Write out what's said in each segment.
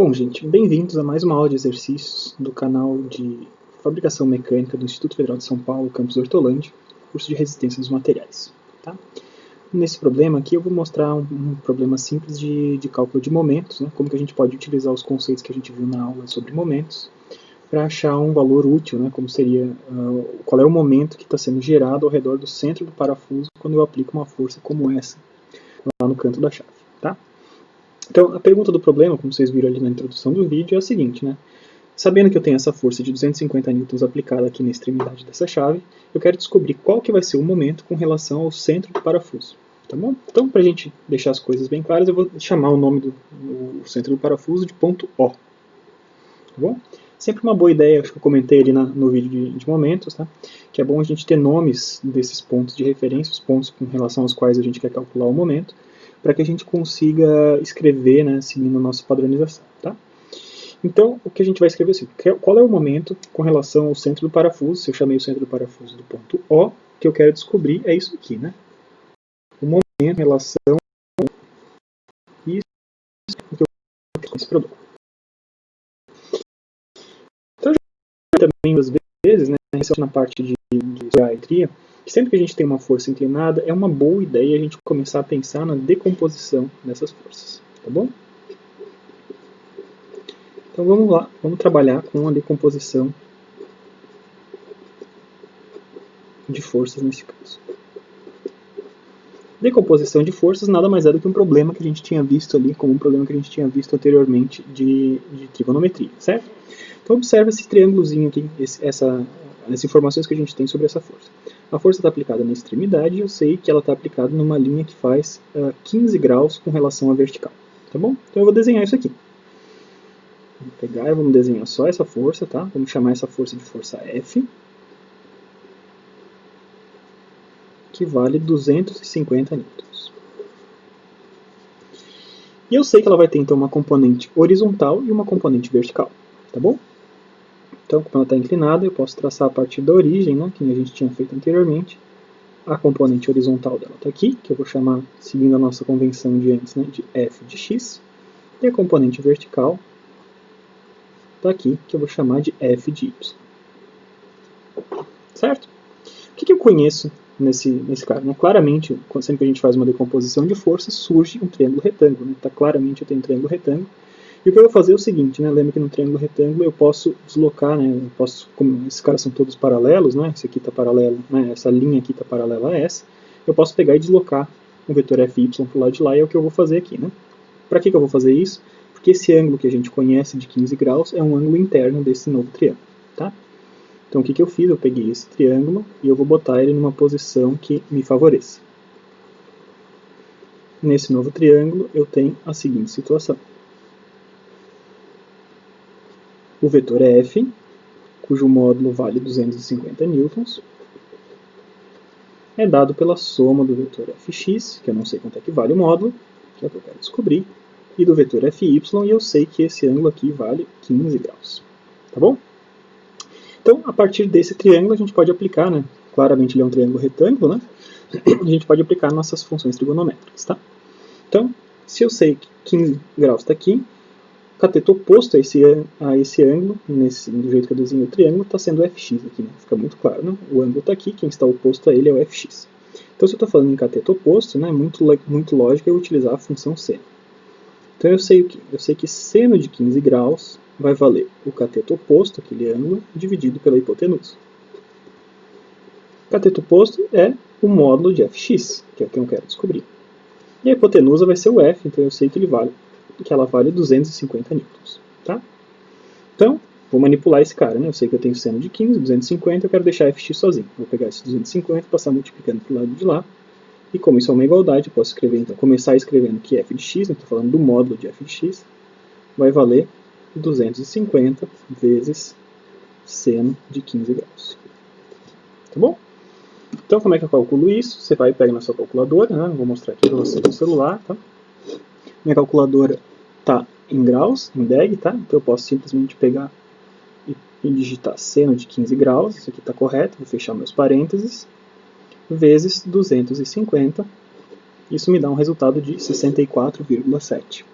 Bom, gente, bem-vindos a mais uma aula de exercícios do canal de Fabricação Mecânica do Instituto Federal de São Paulo, campus Hortolândia, curso de Resistência dos Materiais. Tá? Nesse problema aqui eu vou mostrar um problema simples de cálculo de momentos, né? Como que a gente pode utilizar os conceitos que a gente viu na aula sobre momentos para achar um valor útil, né? Como seria, qual é o momento que está sendo gerado ao redor do centro do parafuso quando eu aplico uma força como essa lá no canto da chave. Tá? Então, a pergunta do problema, como vocês viram ali na introdução do vídeo, é a seguinte, né? Sabendo que eu tenho essa força de 250 newtons aplicada aqui na extremidade dessa chave, eu quero descobrir qual que vai ser o momento com relação ao centro do parafuso. Tá bom? Então, para a gente deixar as coisas bem claras, eu vou chamar o nome do centro do parafuso de ponto O. Tá bom? Sempre uma boa ideia, acho que eu comentei ali no vídeo de momentos, tá? Que é bom a gente ter nomes desses pontos de referência, os pontos com relação aos quais a gente quer calcular o momento, para que a gente consiga escrever, né, seguindo a nossa padronização. Tá? Então, o que a gente vai escrever é assim, qual é o momento com relação ao centro do parafuso, se eu chamei o centro do parafuso do ponto O, que eu quero descobrir é isso aqui, né? O momento em relação a isso que eu quero com esse produto. Então, já também, às vezes, né, na parte de geometria, que sempre que a gente tem uma força inclinada, é uma boa ideia a gente começar a pensar na decomposição dessas forças, tá bom? Então vamos lá, vamos trabalhar com a decomposição de forças nesse caso. Decomposição de forças nada mais é do que um problema que a gente tinha visto ali, como um problema que a gente tinha visto anteriormente de trigonometria, certo? Então observa esse triângulozinho aqui, as informações que a gente tem sobre essa força. A força está aplicada na extremidade e eu sei que ela está aplicada numa linha que faz 15 graus com relação à vertical, tá bom? Então eu vou desenhar isso aqui. Vamos pegar e vamos desenhar só essa força, tá? Vamos chamar essa força de força F, que vale 250 newtons. E eu sei que ela vai ter então uma componente horizontal e uma componente vertical, tá bom? Então, como ela está inclinada, eu posso traçar a partir da origem, né, que a gente tinha feito anteriormente. A componente horizontal dela está aqui, que eu vou chamar, seguindo a nossa convenção de antes, né, de f de x. E a componente vertical está aqui, que eu vou chamar de f de y. Certo? O que eu conheço nesse caso? Né? Claramente, sempre que a gente faz uma decomposição de forças, surge um triângulo retângulo. Né? Tá, claramente eu tenho um triângulo retângulo. E o que eu vou fazer é o seguinte, né? Lembra que no triângulo retângulo eu posso deslocar, né? Como esses caras são todos paralelos, né? Esse aqui está paralelo, né? Essa linha aqui está paralela a essa. Eu posso pegar e deslocar o vetor fy para o lado de lá e é o que eu vou fazer aqui, né? Para que eu vou fazer isso? Porque esse ângulo que a gente conhece de 15 graus é um ângulo interno desse novo triângulo, tá? Então o que eu fiz? Eu peguei esse triângulo e eu vou botar ele numa posição que me favoreça. Nesse novo triângulo eu tenho a seguinte situação. O vetor é F, cujo módulo vale 250 newtons, é dado pela soma do vetor Fx, que eu não sei quanto é que vale o módulo, que é o que eu quero descobrir, e do vetor Fy, e eu sei que esse ângulo aqui vale 15 graus. Tá bom? Então, a partir desse triângulo, a gente pode aplicar, né? Claramente ele é um triângulo retângulo, né? A gente pode aplicar nossas funções trigonométricas, tá? Então, se eu sei que 15 graus está aqui, o cateto oposto a esse ângulo, do jeito que eu desenho o triângulo, está sendo o fx aqui, né? Fica muito claro, né? O ângulo está aqui, quem está oposto a ele é o fx. Então, se eu estou falando em cateto oposto, né, muito lógico eu utilizar a função seno. Então, eu sei que seno de 15 graus vai valer o cateto oposto, aquele ângulo, dividido pela hipotenusa. O cateto oposto é o módulo de fx, que é o que eu quero descobrir. E a hipotenusa vai ser o f, então eu sei que ela vale 250 newtons. Tá? Então, vou manipular esse cara, né? Eu sei que eu tenho seno de 15, 250, eu quero deixar fx sozinho. Vou pegar esse 250, passar multiplicando para o lado de lá, e como isso é uma igualdade, eu posso escrever, então, começar escrevendo que f de x, estou falando do módulo de f de x, vai valer 250 vezes seno de 15 graus. Tá bom? Então, como é que eu calculo isso? Você vai pegar na sua calculadora, né? Vou mostrar aqui para vocês no celular, tá? Minha calculadora está em graus, em deg, tá? Então eu posso simplesmente pegar e digitar seno de 15 graus, isso aqui está correto, vou fechar meus parênteses, vezes 250, isso me dá um resultado de 64,7.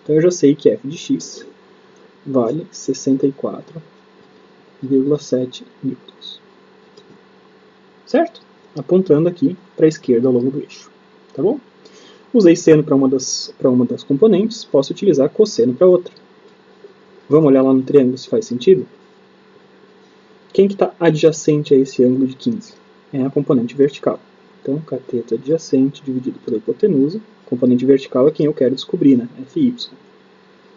Então eu já sei que f de x vale 64,7 newtons. Certo? Apontando aqui para a esquerda ao longo do eixo. Tá bom? Usei seno para uma das componentes, posso utilizar cosseno para outra. Vamos olhar lá no triângulo se faz sentido? Quem que está adjacente a esse ângulo de 15? É a componente vertical. Então, cateto adjacente dividido pela hipotenusa. Componente vertical é quem eu quero descobrir, né? Fy.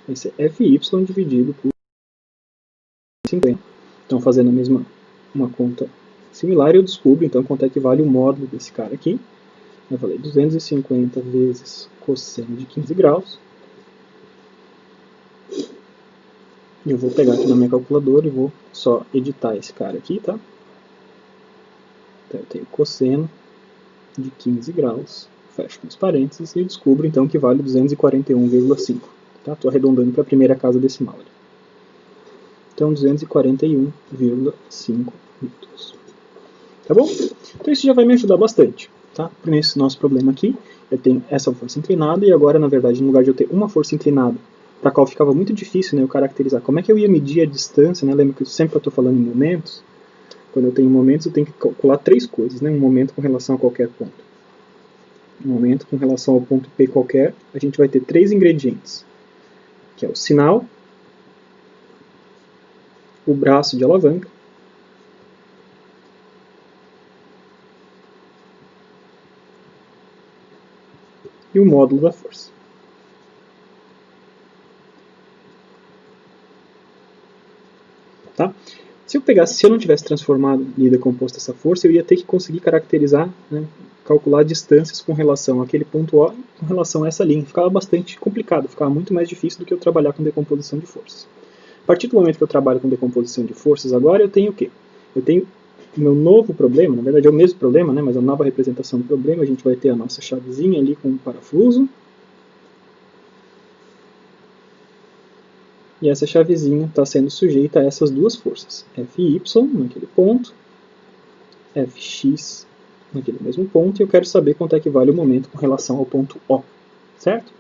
Vai ser Fy dividido por 50. Então, fazendo a mesma uma conta similar, eu descubro, então, quanto é que vale o módulo desse cara aqui. Eu falei 250 vezes cosseno de 15 graus. E eu vou pegar aqui na minha calculadora e vou só editar esse cara aqui, tá? Então, eu tenho cosseno de 15 graus, fecho os parênteses e descubro, então, que vale 241,5. Tá? Estou arredondando para a primeira casa decimal. Então, 241,5 newtons. Tá bom? Então, isso já vai me ajudar bastante. Tá? Nesse nosso problema aqui, eu tenho essa força inclinada e agora, na verdade, no lugar de eu ter uma força inclinada, para a qual ficava muito difícil, né, eu caracterizar como é que eu ia medir a distância, né? Lembra que sempre eu estou falando em momentos? Quando eu tenho momentos, eu tenho que calcular três coisas, né? Um momento com relação a qualquer ponto. Um momento com relação ao ponto P qualquer, a gente vai ter três ingredientes, que é o sinal, o braço de alavanca e o módulo da força. Tá? Se eu não tivesse transformado e decomposto essa força, eu ia ter que conseguir caracterizar, né, calcular distâncias com relação àquele ponto O e com relação a essa linha. Ficava bastante complicado, ficava muito mais difícil do que eu trabalhar com decomposição de forças. A partir do momento que eu trabalho com decomposição de forças, agora eu tenho o quê? Eu tenho o meu novo problema, na verdade é o mesmo problema, né, mas a nova representação do problema, a gente vai ter a nossa chavezinha ali com um parafuso. E essa chavezinha está sendo sujeita a essas duas forças, Fy naquele ponto, Fx naquele mesmo ponto, e eu quero saber quanto é que vale o momento com relação ao ponto O, certo?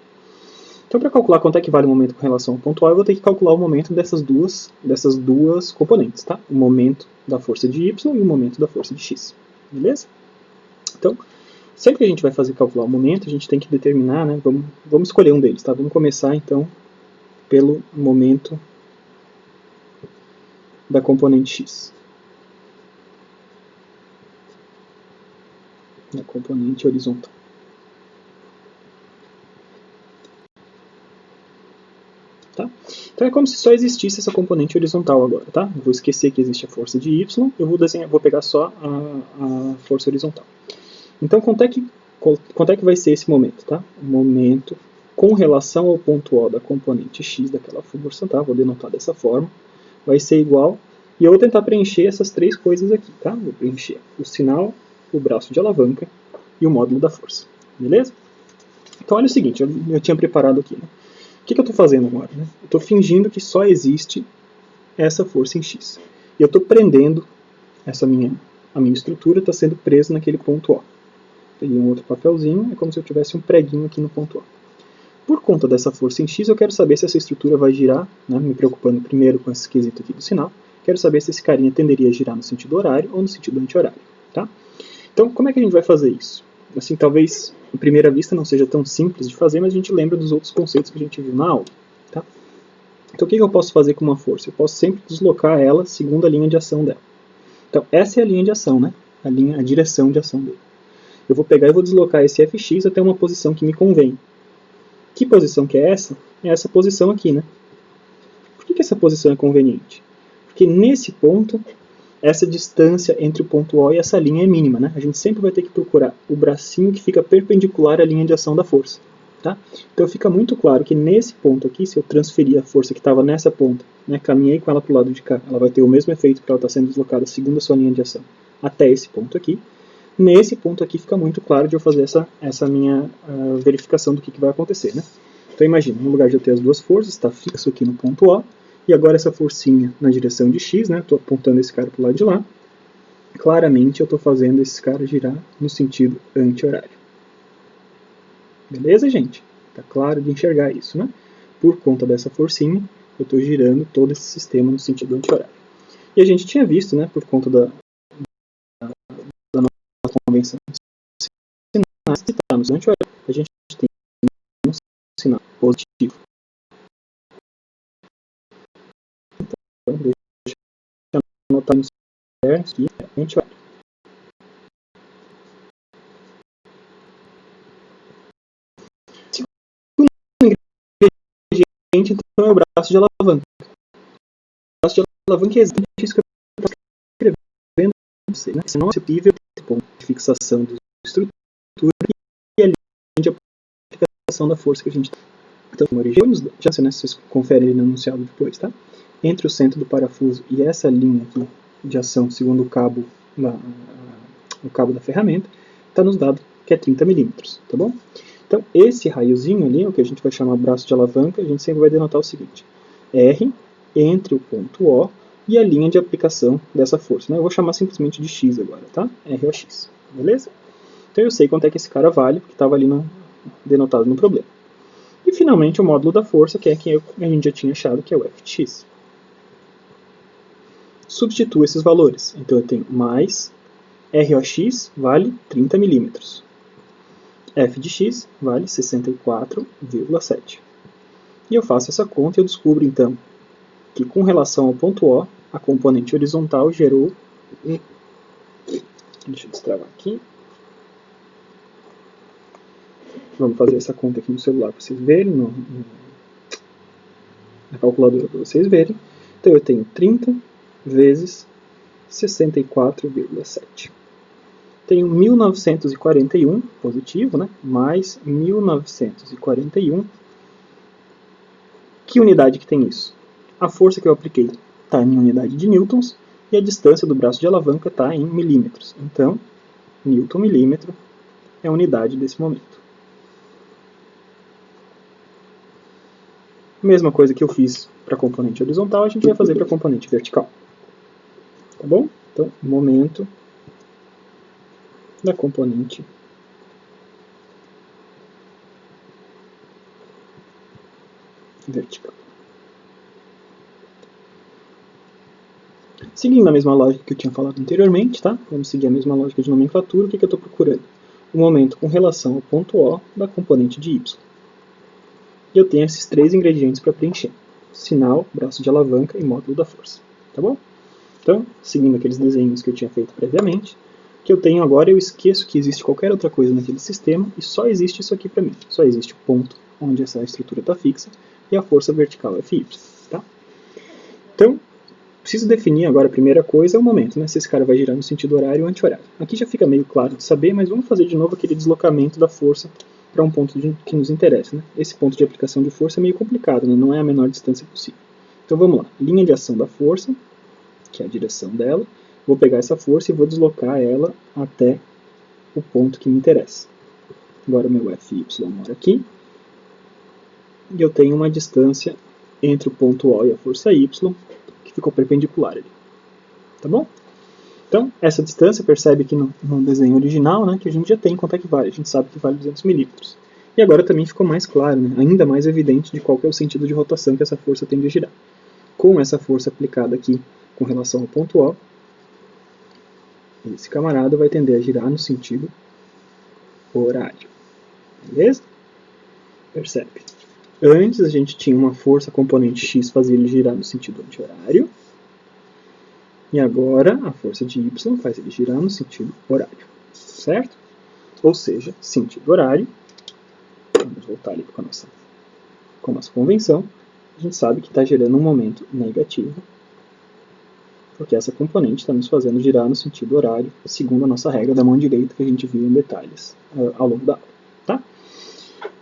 Então, para calcular quanto é que vale o momento com relação ao ponto O, eu vou ter que calcular o momento dessas duas componentes, tá? O momento da força de Y e o momento da força de X, beleza? Então, sempre que a gente vai calcular o momento, a gente tem que determinar, né? Vamos escolher um deles, tá? Vamos começar, então, pelo momento da componente X. Da componente horizontal. Tá? Então é como se só existisse essa componente horizontal agora. Tá? Eu vou esquecer que existe a força de Y, eu vou pegar só a força horizontal. Então quanto é que vai ser esse momento? Tá? O momento com relação ao ponto O da componente X daquela força, tá? Vou denotar dessa forma, vai ser igual, e eu vou tentar preencher essas três coisas aqui, tá? Vou preencher o sinal, o braço de alavanca e o módulo da força, beleza? Então olha o seguinte, eu tinha preparado aqui, né? O que eu estou fazendo agora? Né? Eu estou fingindo que só existe essa força em X. E eu estou prendendo a minha estrutura, está sendo presa naquele ponto O. Peguei um outro papelzinho, é como se eu tivesse um preguinho aqui no ponto O. Por conta dessa força em X, eu quero saber se essa estrutura vai girar, né, me preocupando primeiro com esse quesito aqui do sinal, quero saber se esse carinha tenderia a girar no sentido horário ou no sentido anti-horário. Tá? Então, como é que a gente vai fazer isso? Assim, talvez, à primeira vista, não seja tão simples de fazer, mas a gente lembra dos outros conceitos que a gente viu na aula. Tá? Então, o que eu posso fazer com uma força? Eu posso sempre deslocar ela segundo a linha de ação dela. Então, essa é a linha de ação, né? A direção de ação dele. Eu vou pegar e vou deslocar esse Fx até uma posição que me convém. Que posição que é essa? É essa posição aqui, né? Por que essa posição é conveniente? Porque nesse ponto, essa distância entre o ponto O e essa linha é mínima, né? A gente sempre vai ter que procurar o bracinho que fica perpendicular à linha de ação da força. Tá? Então fica muito claro que nesse ponto aqui, se eu transferir a força que estava nessa ponta, né, caminhei com ela para o lado de cá, ela vai ter o mesmo efeito porque ela está sendo deslocada segundo a sua linha de ação até esse ponto aqui. Nesse ponto aqui fica muito claro de eu fazer essa minha verificação do que vai acontecer. Né? Então imagina, no lugar de eu ter as duas forças, está fixo aqui no ponto O, e agora essa forcinha na direção de X, né, estou apontando esse cara para o lado de lá, claramente eu estou fazendo esse cara girar no sentido anti-horário. Beleza, gente? Está claro de enxergar isso, né? por conta dessa forcinha, eu estou girando todo esse sistema no sentido anti-horário. E a gente tinha visto, né, por conta da nossa convenção sinais, se está no anti-horário, a gente tem um sinal positivo. Então, deixa eu anotar no certo que é anti-horário. Segundo ingrediente, então, é o braço de alavanca. O braço de alavanca é exatamente isso que eu estou escrevendo para você, né? Se não é possível ter ponto de fixação da estrutura e a linha de aplicação da força que a gente tem. Então, uma origem, já né, vocês conferem ali no enunciado depois, tá? Entre o centro do parafuso e essa linha aqui de ação, segundo o cabo da ferramenta, está nos dado que é 30 milímetros, tá bom? Então, esse raiozinho ali, o que a gente vai chamar braço de alavanca, a gente sempre vai denotar o seguinte: R entre o ponto O e a linha de aplicação dessa força, né? Eu vou chamar simplesmente de X agora, tá? ROX, beleza? Então eu sei quanto é que esse cara vale, porque estava ali denotado no problema. E finalmente o módulo da força, que é que a gente já tinha achado, que é o F de X. Substituo esses valores. Então eu tenho mais ROX vale 30 milímetros. F de X vale 64,7. E eu faço essa conta e eu descubro então que com relação ao ponto O, a componente horizontal gerou... Deixa eu destravar aqui. Vamos fazer essa conta aqui no celular para vocês verem, na calculadora para vocês verem. Então eu tenho 30 vezes 64,7. Tenho 1941, positivo, né? Mais 1941. Que unidade que tem isso? A força que eu apliquei está em unidade de newtons e a distância do braço de alavanca está em milímetros. Então, newton milímetro é a unidade desse momento. Mesma coisa que eu fiz para a componente horizontal, a gente vai fazer para a componente vertical. Tá bom? Então, momento da componente vertical. Seguindo a mesma lógica que eu tinha falado anteriormente, tá? Vamos seguir a mesma lógica de nomenclatura. O que eu estou procurando? O momento com relação ao ponto O da componente de Y. E eu tenho esses três ingredientes para preencher: sinal, braço de alavanca e módulo da força. Tá bom? Então, seguindo aqueles desenhos que eu tinha feito previamente, o que eu tenho agora, eu esqueço que existe qualquer outra coisa naquele sistema e só existe isso aqui para mim. Só existe o ponto onde essa estrutura está fixa e a força vertical Fy. Tá? Então, preciso definir agora a primeira coisa, é o momento, né? Se esse cara vai girar no sentido horário ou anti-horário. Aqui já fica meio claro de saber, mas vamos fazer de novo aquele deslocamento da força para um ponto que nos interessa, né? Esse ponto de aplicação de força é meio complicado, né? Não é a menor distância possível. Então vamos lá, linha de ação da força, que é a direção dela, vou pegar essa força e vou deslocar ela até o ponto que me interessa. Agora o meu Fy mora aqui, e eu tenho uma distância entre o ponto O e a força Y, que ficou perpendicular ali. Tá bom? Então, essa distância, percebe aqui no desenho original, né, que a gente já tem quanto é que vale. A gente sabe que vale 200 milímetros. E agora também ficou mais claro, né, ainda mais evidente de qual que é o sentido de rotação que essa força tende a girar. Com essa força aplicada aqui com relação ao ponto O, esse camarada vai tender a girar no sentido horário. Beleza? Percebe? Antes a gente tinha uma força componente X fazia ele girar no sentido anti-horário. E agora a força de Y faz ele girar no sentido horário. Certo? Ou seja, sentido horário. Vamos voltar ali com a nossa convenção. A gente sabe que está gerando um momento negativo, porque essa componente está nos fazendo girar no sentido horário, segundo a nossa regra da mão direita que a gente viu em detalhes ao longo da aula. Tá?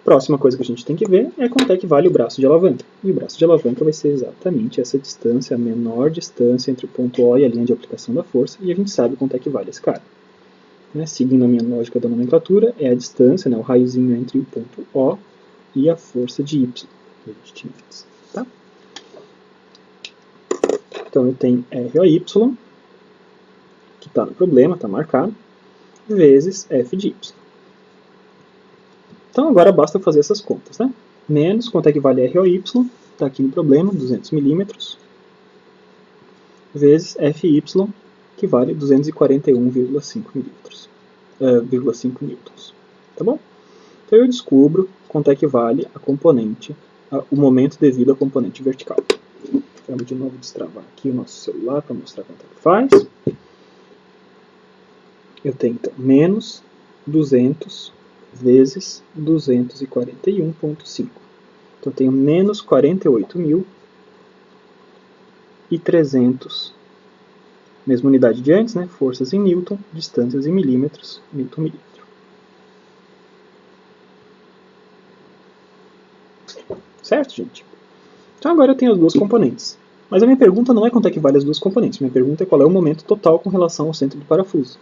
Próxima coisa que a gente tem que ver é quanto é que vale o braço de alavanca. E o braço de alavanca vai ser exatamente essa distância, a menor distância entre o ponto O e a linha de aplicação da força, e a gente sabe quanto é que vale esse cara. Né? Seguindo a minha lógica da nomenclatura, é a distância, né, o raiozinho entre o ponto O e a força de Y que a gente tinha antes. Tá? Então eu tenho ROY, que está no problema, está marcado, vezes F de Y. Então agora basta fazer essas contas, né? menos, quanto é que vale ROY, está aqui no problema, 200 milímetros, vezes FY, que vale 241,5 milímetros, 5 newtons. Tá bom? Então eu descubro quanto é que vale a componente, o momento devido à componente vertical. Vamos de novo destravar aqui o nosso celular para mostrar quanto é que faz. Eu tenho então menos 200 vezes 241,5. Então eu tenho menos 48.300, mesma unidade de antes, né? Forças em Newton, distâncias em milímetros, Newton-milímetro. Certo, gente? Então agora eu tenho as duas componentes. Mas a minha pergunta não é quanto é que vale as duas componentes. Minha pergunta é qual é o momento total com relação ao centro do parafuso.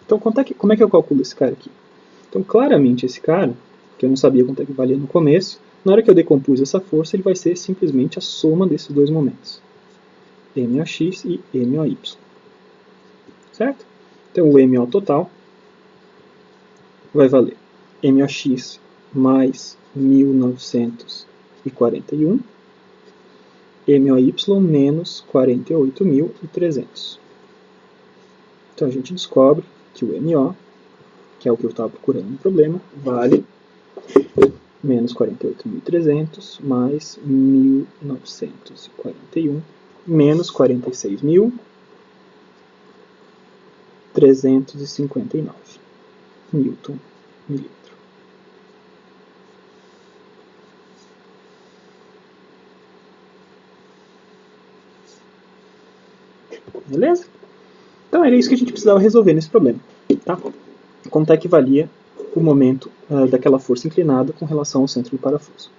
Então como é que eu calculo esse cara aqui? Então claramente esse cara, que eu não sabia quanto é que valia no começo, na hora que eu decompus essa força, ele vai ser simplesmente a soma desses dois momentos. MOX e MOY. Certo? Então o MO total vai valer MOX mais 1941, MOY menos 48.300. Então a gente descobre que o MO, que é o que eu estava procurando no problema, vale menos 48.300 mais 1.941 menos 46.359 Newton milímetro. Beleza? Então era isso que a gente precisava resolver nesse problema. Tá? Quanto é que valia o momento daquela força inclinada com relação ao centro do parafuso.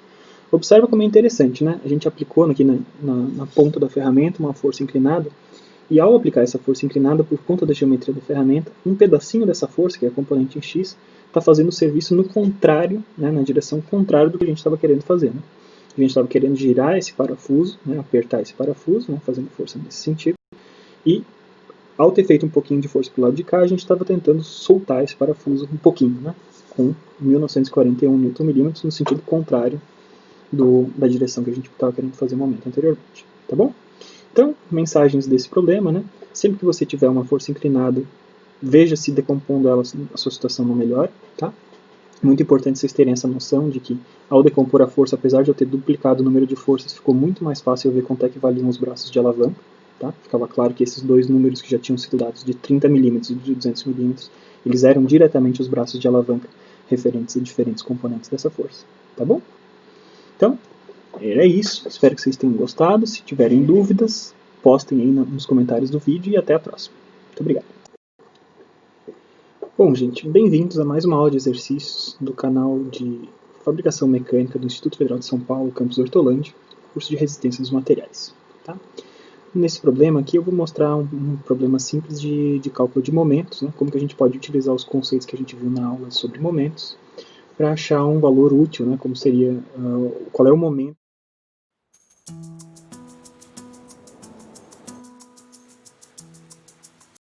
Observa como é interessante, né? A gente aplicou aqui na ponta da ferramenta uma força inclinada, e ao aplicar essa força inclinada por conta da geometria da ferramenta, um pedacinho dessa força, que é a componente em x, está fazendo o serviço no contrário, né, na direção contrária do que a gente estava querendo fazer. Né? A gente estava querendo girar esse parafuso, né, apertar esse parafuso, né, fazendo força nesse sentido, e ao ter feito um pouquinho de força para o lado de cá, a gente estava tentando soltar esse parafuso um pouquinho, né, com 1941 Nm no sentido contrário da direção que a gente estava querendo fazer no momento anteriormente. Tá bom? Então, mensagens desse problema, né? Sempre que você tiver uma força inclinada, veja se decompondo ela a sua situação não melhora, tá? Muito importante vocês terem essa noção de que, ao decompor a força, apesar de eu ter duplicado o número de forças, ficou muito mais fácil eu ver quanto é que valiam os braços de alavanca, tá? Ficava claro que esses dois números que já tinham sido dados, de 30 mm e de 200 mm, eles eram diretamente os braços de alavanca referentes a diferentes componentes dessa força, tá bom? Então, era isso. Espero que vocês tenham gostado. Se tiverem dúvidas, postem aí nos comentários do vídeo e até a próxima. Muito obrigado. Bom, gente, bem-vindos a mais uma aula de exercícios do canal de Fabricação Mecânica do Instituto Federal de São Paulo, campus Hortolândia, curso de resistência dos materiais. Tá? Nesse problema aqui eu vou mostrar um problema simples de cálculo de momentos, né? Como que a gente pode utilizar os conceitos que a gente viu na aula sobre momentos para achar um valor útil, né? Como seria, qual é o momento